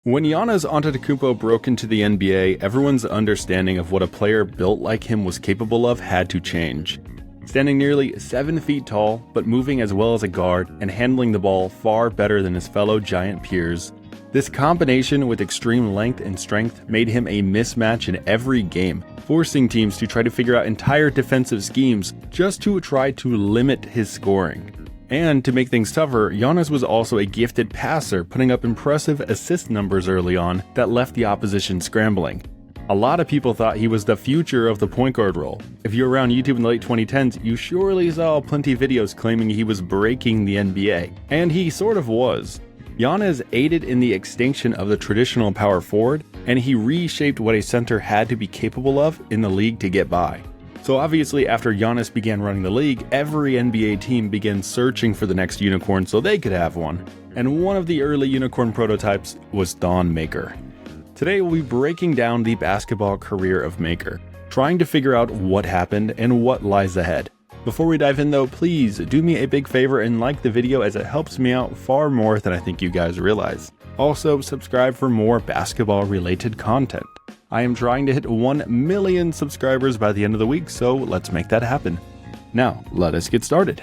When Giannis Antetokounmpo broke into the NBA, everyone's understanding of what a player built like him was capable of had to change. Standing nearly 7 feet tall, but moving as well as a guard and handling the ball far better than his fellow giant peers, this combination with extreme length and strength made him a mismatch in every game, forcing teams to try to figure out entire defensive schemes just to try to limit his scoring. And to make things tougher, Giannis was also a gifted passer, putting up impressive assist numbers early on that left the opposition scrambling. A lot of people thought he was the future of the point guard role. If you're around YouTube in the late 2010s, you surely saw plenty of videos claiming he was breaking the NBA. And he sort of was. Giannis aided in the extinction of the traditional power forward, and he reshaped what a center had to be capable of in the league to get by. So obviously after Giannis began running the league, every NBA team began searching for the next unicorn so they could have one. And one of the early unicorn prototypes was Thon Maker. Today we'll be breaking down the basketball career of Maker, trying to figure out what happened and what lies ahead. Before we dive in though, please do me a big favor and like the video as it helps me out far more than I think you guys realize. Also, subscribe for more basketball related content. I am trying to hit 1 million subscribers by the end of the week, so let's make that happen. Now, let us get started.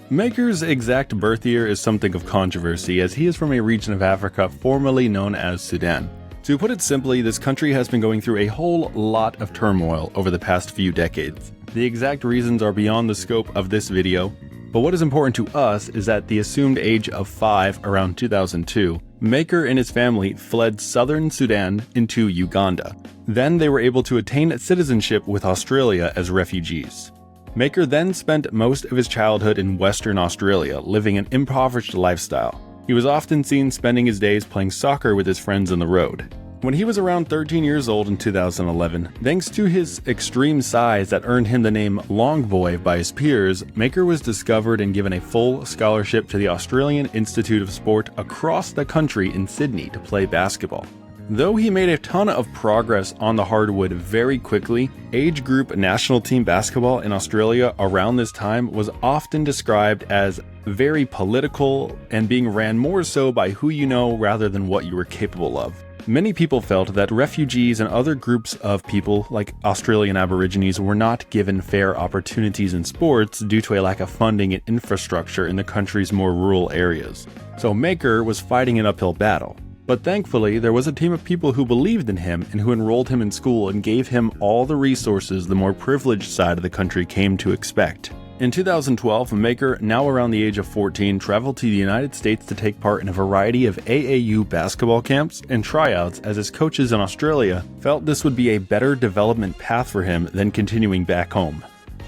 Maker's exact birth year is something of controversy as he is from a region of Africa formerly known as Sudan. To put it simply, this country has been going through a whole lot of turmoil over the past few decades. The exact reasons are beyond the scope of this video, but what is important to us is that the assumed age of 5 around 2002, Maker and his family fled southern Sudan into Uganda. Then they were able to attain citizenship with Australia as refugees. Maker then spent most of his childhood in Western Australia, living an impoverished lifestyle. He was often seen spending his days playing soccer with his friends on the road. When he was around 13 years old in 2011, thanks to his extreme size that earned him the name Long Boy by his peers, Maker was discovered and given a full scholarship to the Australian Institute of Sport across the country in Sydney to play basketball. Though he made a ton of progress on the hardwood very quickly, age group national team basketball in Australia around this time was often described as very political and being ran more so by who you know rather than what you were capable of. Many people felt that refugees and other groups of people, like Australian Aborigines, were not given fair opportunities in sports due to a lack of funding and infrastructure in the country's more rural areas. So Maker was fighting an uphill battle. But thankfully, there was a team of people who believed in him and who enrolled him in school and gave him all the resources the more privileged side of the country came to expect. In 2012, Maker, now around the age of 14, traveled to the United States to take part in a variety of AAU basketball camps and tryouts as his coaches in Australia felt this would be a better development path for him than continuing back home.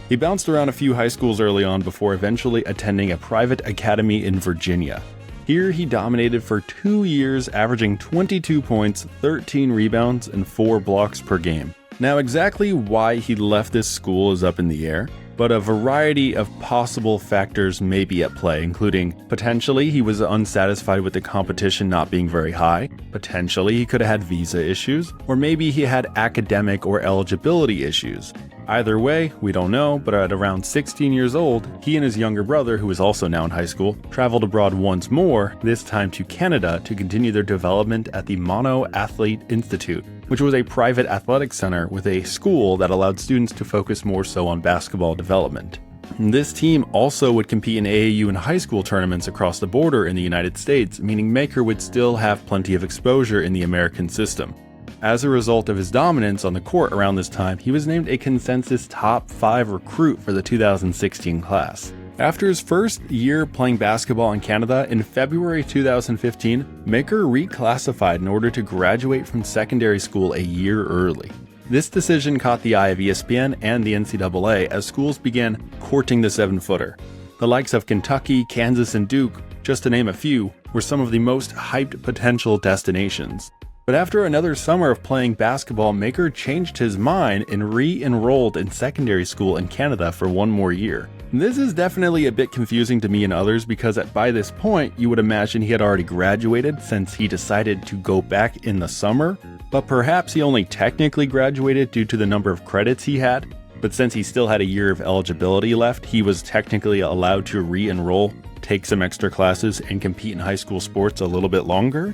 He bounced around a few high schools early on before eventually attending a private academy in Virginia. Here he dominated for 2 years, averaging 22 points, 13 rebounds, and 4 blocks per game. Now exactly why he left this school is up in the air, but a variety of possible factors may be at play, including potentially he was unsatisfied with the competition not being very high, potentially he could have had visa issues, or maybe he had academic or eligibility issues. Either way, we don't know, but at around 16 years old, he and his younger brother, who is also now in high school, traveled abroad once more, this time to Canada, to continue their development at the Mono Athlete Institute, which was a private athletic center with a school that allowed students to focus more so on basketball development. This team also would compete in AAU and high school tournaments across the border in the United States, meaning Maker would still have plenty of exposure in the American system. As a result of his dominance on the court around this time, he was named a consensus top 5 recruit for the 2016 class. After his first year playing basketball in Canada in February 2015, Maker reclassified in order to graduate from secondary school a year early. This decision caught the eye of ESPN and the NCAA as schools began courting the 7-footer. The likes of Kentucky, Kansas, and Duke, just to name a few, were some of the most hyped potential destinations. But after another summer of playing basketball, Maker changed his mind and re-enrolled in secondary school in Canada for 1 more year. This is definitely a bit confusing to me and others because by this point you would imagine he had already graduated since he decided to go back in the summer, but perhaps he only technically graduated due to the number of credits he had, but since he still had a year of eligibility left, he was technically allowed to re-enroll, take some extra classes, and compete in high school sports a little bit longer.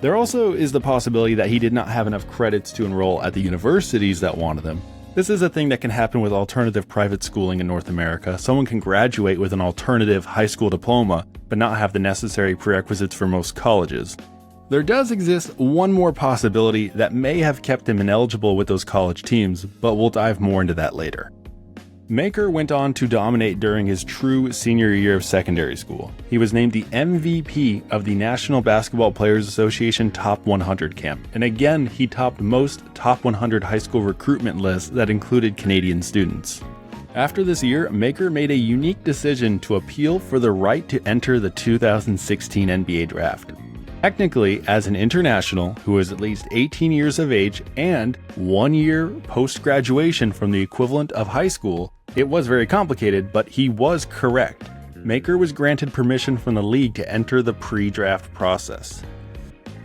There also is the possibility that he did not have enough credits to enroll at the universities that wanted him. This is a thing that can happen with alternative private schooling in North America. Someone can graduate with an alternative high school diploma, but not have the necessary prerequisites for most colleges. There does exist one more possibility that may have kept him ineligible with those college teams, but we'll dive more into that later. Maker went on to dominate during his true senior year of secondary school. He was named the MVP of the National Basketball Players Association Top 100 camp, and again, he topped most Top 100 high school recruitment lists that included Canadian students. After this year, Maker made a unique decision to appeal for the right to enter the 2016 NBA draft. Technically, as an international who was at least 18 years of age and 1 year post-graduation from the equivalent of high school, it was very complicated, but he was correct. Maker was granted permission from the league to enter the pre-draft process.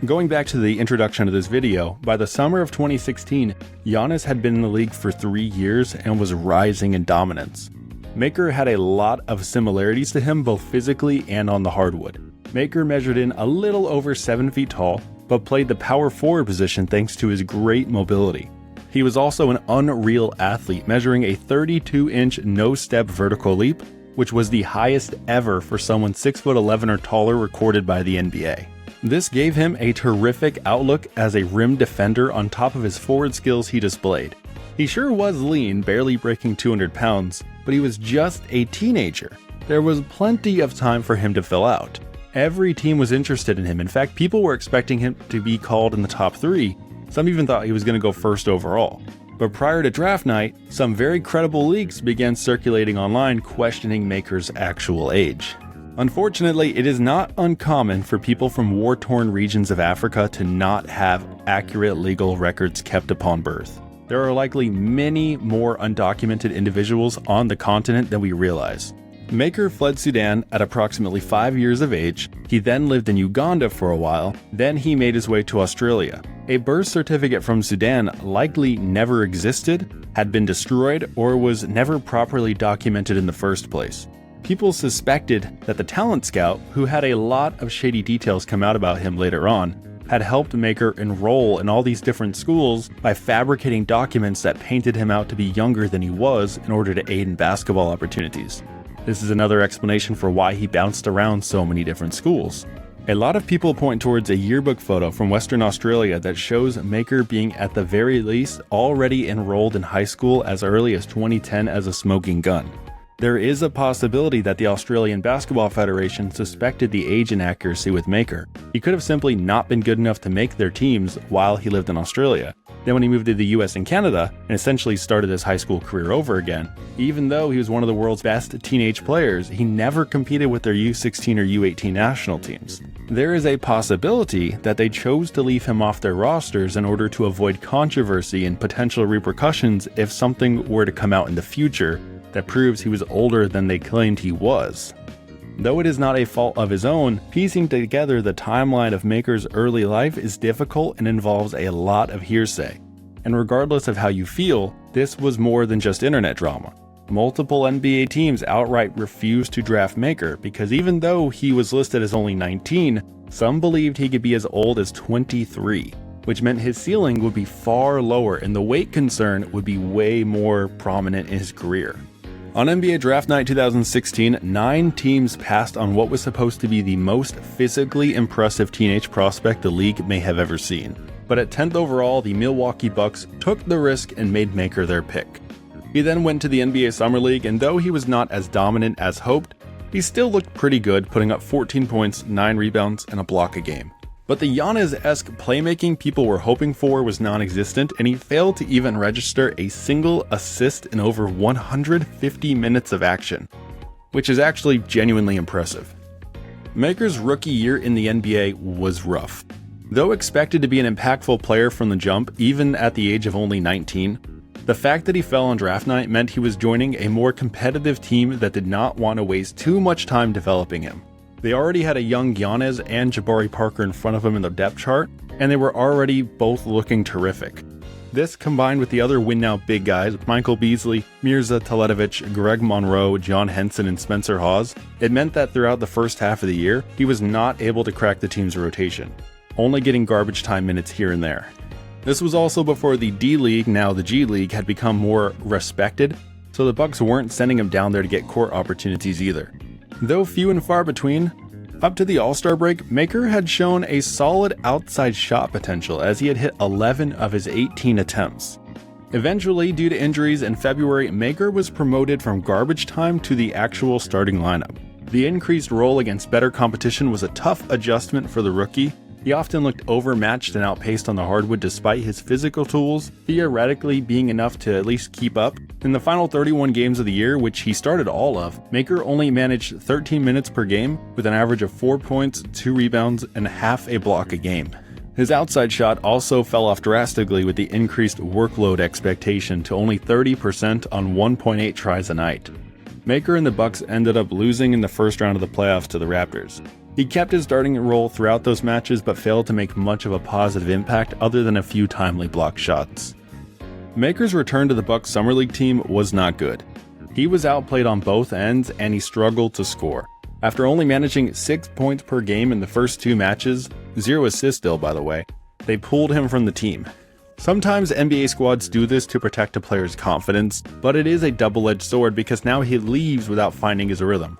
Going back to the introduction of this video, by the summer of 2016, Giannis had been in the league for 3 years and was rising in dominance. Maker had a lot of similarities to him both physically and on the hardwood. Maker measured in a little over 7 feet tall, but played the power forward position thanks to his great mobility. He was also an unreal athlete, measuring a 32-inch no-step vertical leap, which was the highest ever for someone 6'11" or taller recorded by the NBA. This gave him a terrific outlook as a rim defender on top of his forward skills he displayed. He sure was lean, barely breaking 200 pounds, but he was just a teenager. There was plenty of time for him to fill out. Every team was interested in him. In fact, people were expecting him to be called in the top 3. Some even thought he was going to go first overall. But prior to draft night, some very credible leaks began circulating online questioning Maker's actual age. Unfortunately, it is not uncommon for people from war-torn regions of Africa to not have accurate legal records kept upon birth. There are likely many more undocumented individuals on the continent than we realize. Maker fled Sudan at approximately 5 years of age. He then lived in Uganda for a while, then he made his way to Australia. A birth certificate from Sudan likely never existed, had been destroyed, or was never properly documented in the first place. People suspected that the talent scout, who had a lot of shady details come out about him later on, had helped Maker enroll in all these different schools by fabricating documents that painted him out to be younger than he was in order to aid in basketball opportunities. This is another explanation for why he bounced around so many different schools. A lot of people point towards a yearbook photo from Western Australia that shows Maker being at the very least already enrolled in high school as early as 2010 as a smoking gun. There is a possibility that the Australian Basketball Federation suspected the age inaccuracy with Maker. He could have simply not been good enough to make their teams while he lived in Australia. Then when he moved to the US and Canada, and essentially started his high school career over again, even though he was one of the world's best teenage players, he never competed with their U16 or U18 national teams. There is a possibility that they chose to leave him off their rosters in order to avoid controversy and potential repercussions if something were to come out in the future that proves he was older than they claimed he was. Though it is not a fault of his own, piecing together the timeline of Maker's early life is difficult and involves a lot of hearsay. And regardless of how you feel, this was more than just internet drama. Multiple NBA teams outright refused to draft Maker because even though he was listed as only 19, some believed he could be as old as 23, which meant his ceiling would be far lower and the weight concern would be way more prominent in his career. On NBA Draft Night 2016, 9 teams passed on what was supposed to be the most physically impressive teenage prospect the league may have ever seen. But at 10th overall, the Milwaukee Bucks took the risk and made Maker their pick. He then went to the NBA Summer League, and though he was not as dominant as hoped, he still looked pretty good, putting up 14 points, 9 rebounds, and a block a game. But the Giannis-esque playmaking people were hoping for was non-existent, and he failed to even register a single assist in over 150 minutes of action, which is actually genuinely impressive. Maker's rookie year in the NBA was rough. Though expected to be an impactful player from the jump, even at the age of only 19, the fact that he fell on draft night meant he was joining a more competitive team that did not want to waste too much time developing him. They already had a young Giannis and Jabari Parker in front of him in the depth chart, and they were already both looking terrific. This, combined with the other win-now big guys, Michael Beasley, Mirza Teletovic, Greg Monroe, John Henson, and Spencer Hawes, it meant that throughout the first half of the year, he was not able to crack the team's rotation. only getting garbage time minutes here and there. This was also before the D-League, now the G-League, had become more respected, so the Bucks weren't sending him down there to get court opportunities either. Though few and far between, up to the All-Star break, Maker had shown a solid outside shot potential as he had hit 11 of his 18 attempts. Eventually, due to injuries in February, Maker was promoted from garbage time to the actual starting lineup. The increased role against better competition was a tough adjustment for the rookie. He often looked overmatched and outpaced on the hardwood despite his physical tools theoretically being enough to at least keep up. In the final 31 games of the year, which he started all of, Maker only managed 13 minutes per game with an average of 4 points, 2 rebounds, and half a block a game. His outside shot also fell off drastically with the increased workload expectation to only 30% on 1.8 tries a night. Maker and the Bucks ended up losing in the first round of the playoffs to the Raptors. He kept his starting role throughout those matches but failed to make much of a positive impact other than a few timely blocked shots. Maker's return to the Bucks Summer League team was not good. He was outplayed on both ends and he struggled to score. After only managing 6 points per game in the first 2 matches, 0 assists still by the way, they pulled him from the team. Sometimes NBA squads do this to protect a player's confidence, but it is a double-edged sword because now he leaves without finding his rhythm.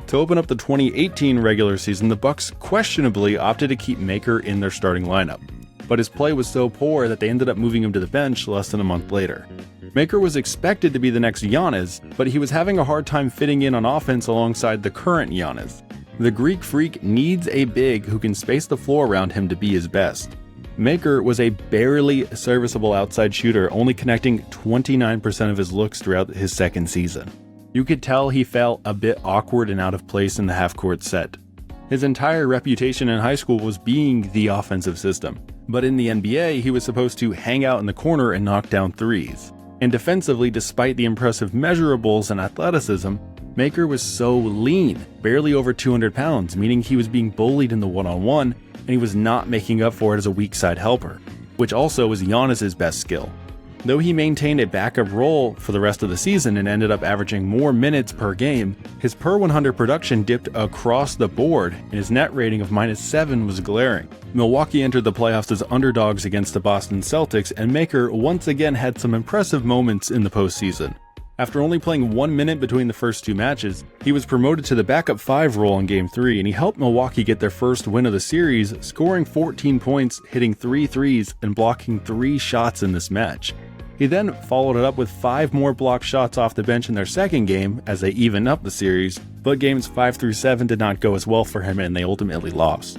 To open up the 2018 regular season, the Bucks questionably opted to keep Maker in their starting lineup, but his play was so poor that they ended up moving him to the bench less than a month later. Maker was expected to be the next Giannis, but he was having a hard time fitting in on offense alongside the current Giannis. The Greek Freak needs a big who can space the floor around him to be his best. Maker was a barely serviceable outside shooter, only connecting 29% of his looks throughout his second season. You could tell he felt a bit awkward and out of place in the half-court set. His entire reputation in high school was being the offensive system, but in the NBA he was supposed to hang out in the corner and knock down threes. And defensively, despite the impressive measurables and athleticism, Maker was so lean, barely over 200 pounds, meaning he was being bullied in the one-on-one and he was not making up for it as a weak side helper, which also was Giannis's best skill. Though he maintained a backup role for the rest of the season and ended up averaging more minutes per game, his per 100 production dipped across the board and his net rating of -7 was glaring. Milwaukee entered the playoffs as underdogs against the Boston Celtics, and Maker once again had some impressive moments in the postseason. After only playing 1 minute between the first 2 matches, he was promoted to the backup 5 role in Game 3, and he helped Milwaukee get their first win of the series, scoring 14 points, hitting 3 threes, and blocking 3 shots in this match. He then followed it up with 5 more blocked shots off the bench in their second game as they evened up the series, but games 5 through 7 did not go as well for him and they ultimately lost.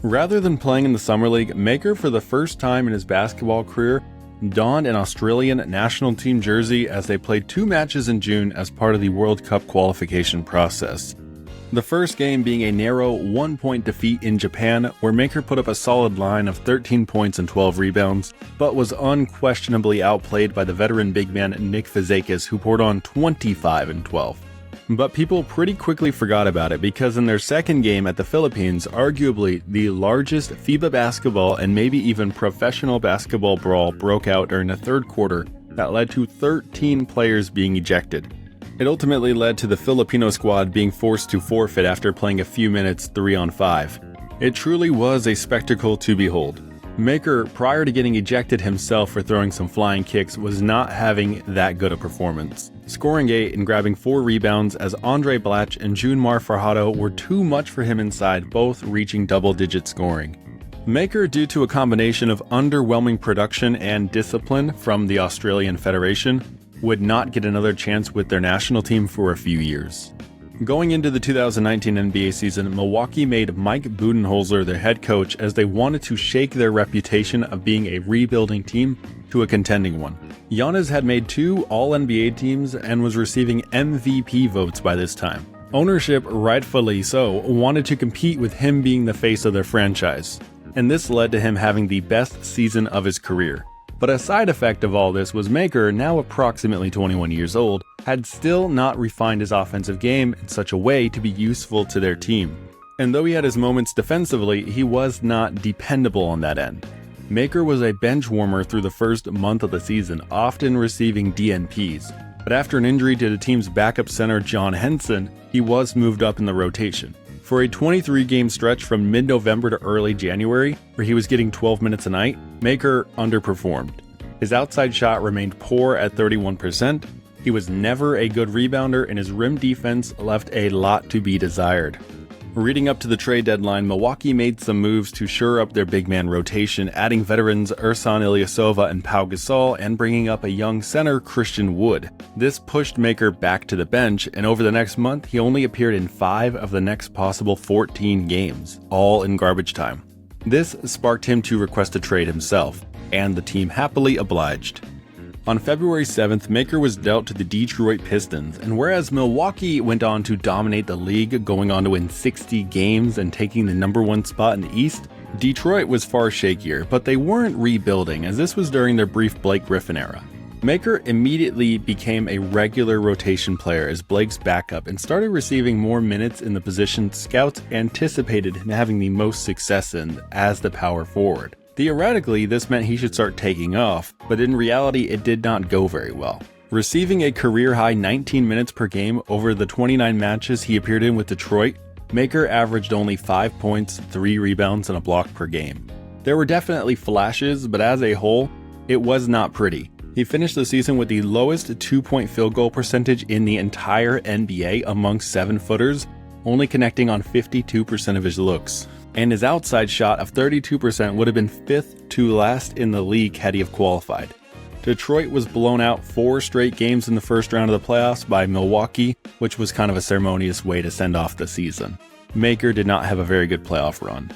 Rather than playing in the Summer League, Maker for the first time in his basketball career donned an Australian national team jersey as they played 2 matches in June as part of the World Cup qualification process. The first game being a narrow 1-point defeat in Japan, where Maker put up a solid line of 13 points and 12 rebounds, but was unquestionably outplayed by the veteran big man Nick Fazekas, who poured on 25 and 12. But people pretty quickly forgot about it because in their second game at the Philippines, arguably the largest FIBA basketball and maybe even professional basketball brawl broke out during the third quarter that led to 13 players being ejected. It ultimately led to the Filipino squad being forced to forfeit after playing a few minutes 3-on-5. It truly was a spectacle to behold. Maker, prior to getting ejected himself for throwing some flying kicks, was not having that good a performance, scoring 8 and grabbing 4 rebounds as Andre Blatch and Junmar Farhado were too much for him inside, both reaching double-digit scoring. Maker, due to a combination of underwhelming production and discipline from the Australian Federation, would not get another chance with their national team for a few years. Going into the 2019 NBA season, Milwaukee made Mike Budenholzer their head coach as they wanted to shake their reputation of being a rebuilding team to a contending one. Giannis had made 2 All-NBA teams and was receiving MVP votes by this time. Ownership, rightfully so, wanted to compete with him being the face of their franchise, and this led to him having the best season of his career. But a side effect of all this was Maker, now approximately 21 years old, had still not refined his offensive game in such a way to be useful to their team. And though he had his moments defensively, he was not dependable on that end. Maker was a bench warmer through the first month of the season, often receiving DNPs. But after an injury to the team's backup center John Henson, he was moved up in the rotation. For a 23-game stretch from mid-November to early January, where he was getting 12 minutes a night, Maker underperformed. His outside shot remained poor at 31%, he was never a good rebounder, and his rim defense left a lot to be desired. Reading up to the trade deadline, Milwaukee made some moves to shore up their big man rotation, adding veterans Ersan Ilyasova and Pau Gasol and bringing up a young center, Christian Wood. This pushed Maker back to the bench, and over the next month, he only appeared in 5 of the next possible 14 games, all in garbage time. This sparked him to request a trade himself, and the team happily obliged. On February 7th, Maker was dealt to the Detroit Pistons, and whereas Milwaukee went on to dominate the league, going on to win 60 games and taking the #1 spot in the East, Detroit was far shakier, but they weren't rebuilding, as this was during their brief Blake Griffin era. Maker immediately became a regular rotation player as Blake's backup and started receiving more minutes in the position scouts anticipated him having the most success in as the power forward. Theoretically, this meant he should start taking off, but in reality it did not go very well. Receiving a career-high 19 minutes per game over the 29 matches he appeared in with Detroit, Maker averaged only 5 points, 3 rebounds, and a block per game. There were definitely flashes, but as a whole, it was not pretty. He finished the season with the lowest 2-point field goal percentage in the entire NBA among 7-footers, only connecting on 52% of his looks. And his outside shot of 32% would have been 5th to last in the league had he have qualified. Detroit was blown out 4 straight games in the first round of the playoffs by Milwaukee, which was kind of a ceremonious way to send off the season. Maker did not have a very good playoff run.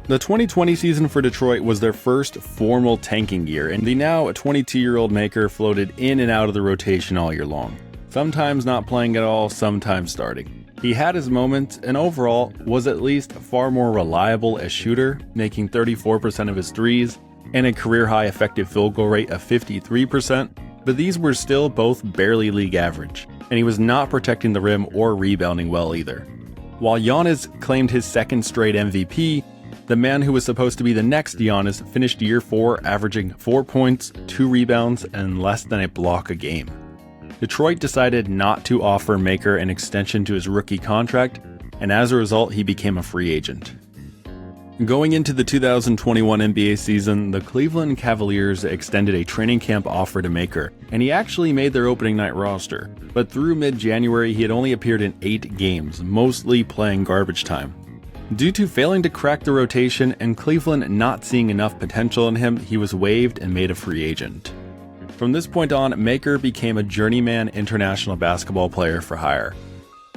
The 2020 season for Detroit was their first formal tanking year, and the now 22-year-old Maker floated in and out of the rotation all year long. Sometimes not playing at all, sometimes starting. He had his moments, and overall was at least far more reliable as shooter, making 34% of his threes, and a career-high effective field goal rate of 53%, but these were still both barely league average, and he was not protecting the rim or rebounding well either. While Giannis claimed his second straight MVP, the man who was supposed to be the next Giannis finished year 4 averaging 4 points, 2 rebounds, and less than a block a game. Detroit decided not to offer Maker an extension to his rookie contract, and as a result, he became a free agent. Going into the 2021 NBA season, the Cleveland Cavaliers extended a training camp offer to Maker, and he actually made their opening night roster. But through mid-January, he had only appeared in 8 games, mostly playing garbage time. Due to failing to crack the rotation and Cleveland not seeing enough potential in him, he was waived and made a free agent. From this point on, Maker became a journeyman international basketball player for hire.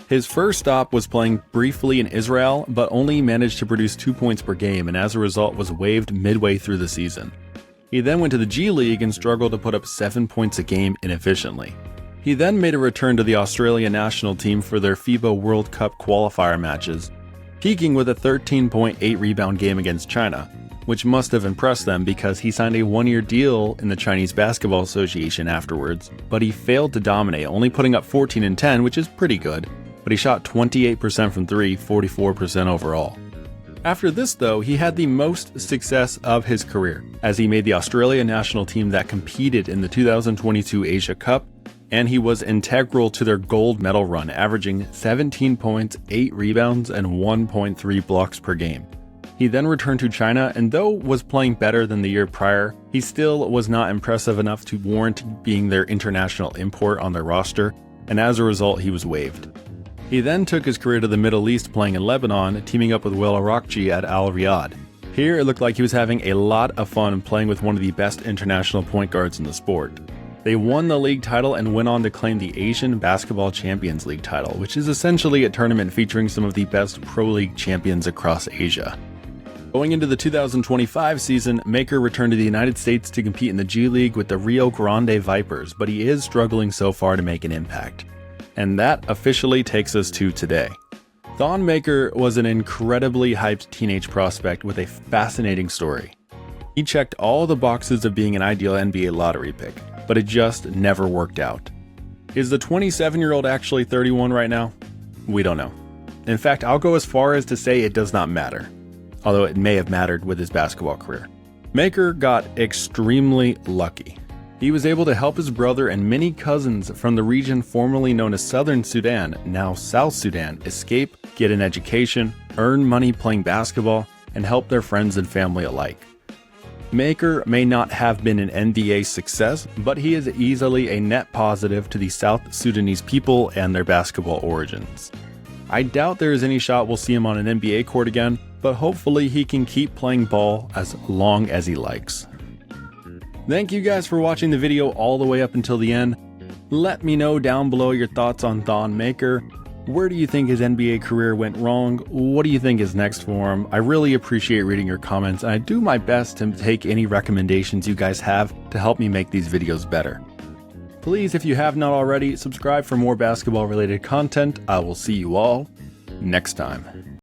His first stop was playing briefly in Israel, but only managed to produce 2 points per game, and as a result was waived midway through the season. He then went to the G League and struggled to put up 7 points a game inefficiently. He then made a return to the Australia national team for their FIBA World Cup qualifier matches, peaking with a 13.8 rebound game against China, which must have impressed them because he signed a 1-year deal in the Chinese Basketball Association afterwards, but he failed to dominate, only putting up 14 and 10, which is pretty good, but he shot 28% from 3, 44% overall. After this though, he had the most success of his career, as he made the Australia national team that competed in the 2022 Asia Cup, and he was integral to their gold medal run, averaging 17 points, 8 rebounds, and 1.3 blocks per game. He then returned to China, and though was playing better than the year prior, he still was not impressive enough to warrant being their international import on their roster, and as a result he was waived. He then took his career to the Middle East, playing in Lebanon, teaming up with Will Arakji at Al Riyadh. Here it looked like he was having a lot of fun playing with one of the best international point guards in the sport. They won the league title and went on to claim the Asian Basketball Champions League title, which is essentially a tournament featuring some of the best pro league champions across Asia. Going into the 2025 season, Maker returned to the United States to compete in the G League with the Rio Grande Vipers, but he is struggling so far to make an impact. And that officially takes us to today. Thon Maker was an incredibly hyped teenage prospect with a fascinating story. He checked all the boxes of being an ideal NBA lottery pick, but it just never worked out. Is the 27-year-old actually 31 right now? We don't know. In fact, I'll go as far as to say it does not matter, although it may have mattered with his basketball career. Maker got extremely lucky. He was able to help his brother and many cousins from the region formerly known as Southern Sudan, now South Sudan, escape, get an education, earn money playing basketball, and help their friends and family alike. Maker may not have been an NBA success, but he is easily a net positive to the South Sudanese people and their basketball origins. I doubt there is any shot we'll see him on an NBA court again, but hopefully he can keep playing ball as long as he likes. Thank you guys for watching the video all the way up until the end. Let me know down below your thoughts on Thon Maker. Where do you think his NBA career went wrong? What do you think is next for him? I really appreciate reading your comments, and I do my best to take any recommendations you guys have to help me make these videos better. Please, if you have not already, subscribe for more basketball related content. I will see you all next time.